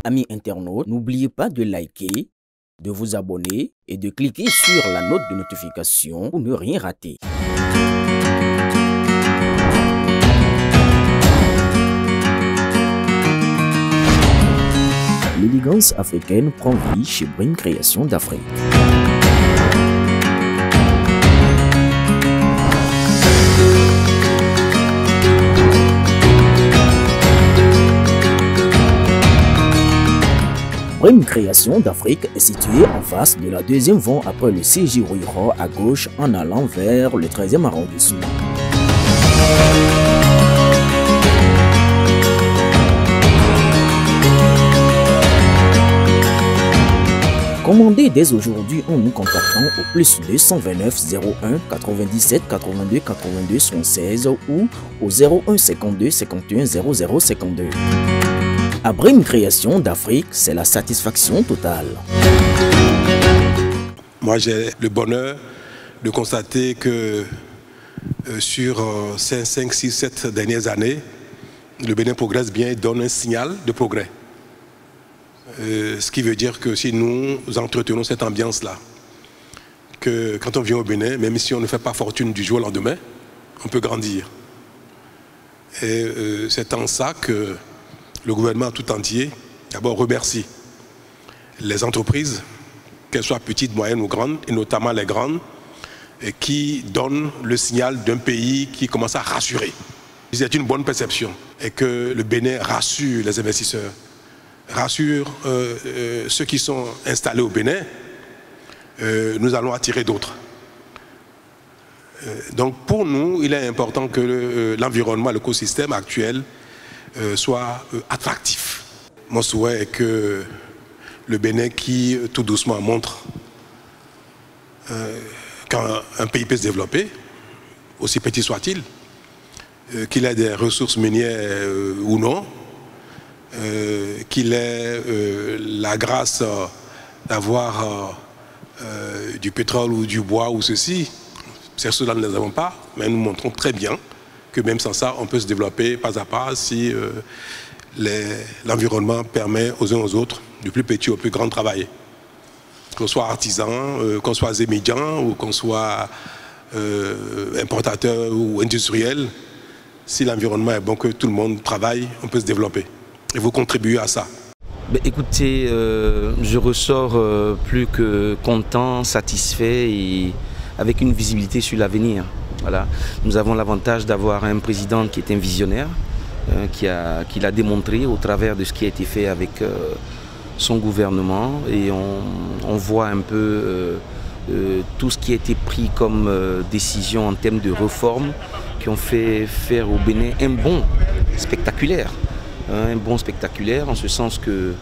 Amis internautes, n'oubliez pas de liker, de vous abonner et de cliquer sur la note de notification pour ne rien rater. L'élégance africaine prend vie chez Brim Création d'Afrique. Brim Création d'Afrique est située en face de la deuxième voie après le CJ Rouillera à gauche en allant vers le 13e arrondissement. Commandez dès aujourd'hui en nous contactant au plus 229 01 97 82 82 76 ou au 01 52 51 00 52. À Brim Création d'Afrique, c'est la satisfaction totale. Moi, j'ai le bonheur de constater que sur ces 5, 6, 7 dernières années, le Bénin progresse bien et donne un signal de progrès. Ce qui veut dire que si nous entretenons cette ambiance-là, que quand on vient au Bénin, même si on ne fait pas fortune du jour au lendemain, on peut grandir. Et c'est en ça que le gouvernement tout entier, d'abord, remercie les entreprises, qu'elles soient petites, moyennes ou grandes, et notamment les grandes, et qui donnent le signal d'un pays qui commence à rassurer. C'est une bonne perception, et que le Bénin rassure les investisseurs, rassure ceux qui sont installés au Bénin. Nous allons attirer d'autres. Donc pour nous, il est important que l'environnement, l'écosystème actuel soit attractif. Mon souhait est que le Bénin, qui tout doucement montre qu'un pays peut se développer, aussi petit soit-il, qu'il ait des ressources minières ou non, qu'il ait la grâce d'avoir du pétrole ou du bois ou ceci. C'est cela nous ne les avons pas, mais nous montrons très bien que même sans ça, on peut se développer pas à pas si l'environnement permet aux uns aux autres, du plus petit au plus grand, de travailler. Qu'on soit artisan, qu'on soit zémédian ou qu'on soit importateur ou industriel, si l'environnement est bon, que tout le monde travaille, on peut se développer. Et vous contribuez à ça. Écoutez, je ressors plus que content, satisfait et avec une visibilité sur l'avenir. Voilà. Nous avons l'avantage d'avoir un président qui est un visionnaire, qui l'a démontré au travers de ce qui a été fait avec son gouvernement. Et on voit un peu tout ce qui a été pris comme décision en termes de réformes qui ont fait faire au Bénin un bond spectaculaire. Un bond spectaculaire en ce sens que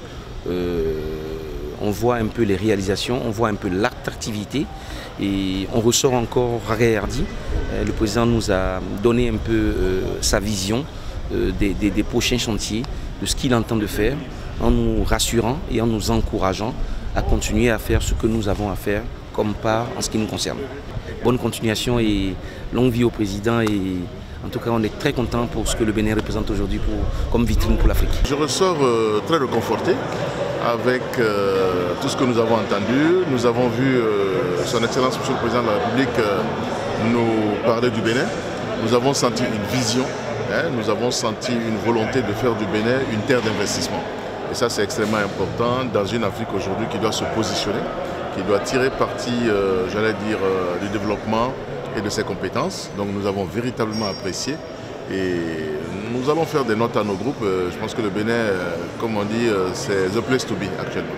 on voit un peu les réalisations, on voit un peu l'attractivité et on ressort encore réhardi. Le président nous a donné un peu sa vision des prochains chantiers, de ce qu'il entend de faire, en nous rassurant et en nous encourageant à continuer à faire ce que nous avons à faire comme part en ce qui nous concerne. Bonne continuation et longue vie au président. Et en tout cas, on est très content pour ce que le Bénin représente aujourd'hui comme vitrine pour l'Afrique. Je ressors très réconforté avec tout ce que nous avons entendu. Nous avons vu son Excellence, Monsieur le Président de la République, nous parler du Bénin. Nous avons senti une vision, nous avons senti une volonté de faire du Bénin une terre d'investissement. Et ça, c'est extrêmement important dans une Afrique aujourd'hui qui doit se positionner, qui doit tirer parti, j'allais dire, du développement et de ses compétences. Donc nous avons véritablement apprécié et nous allons faire des notes à nos groupes. Je pense que le Bénin, comme on dit, c'est the place to be actuellement.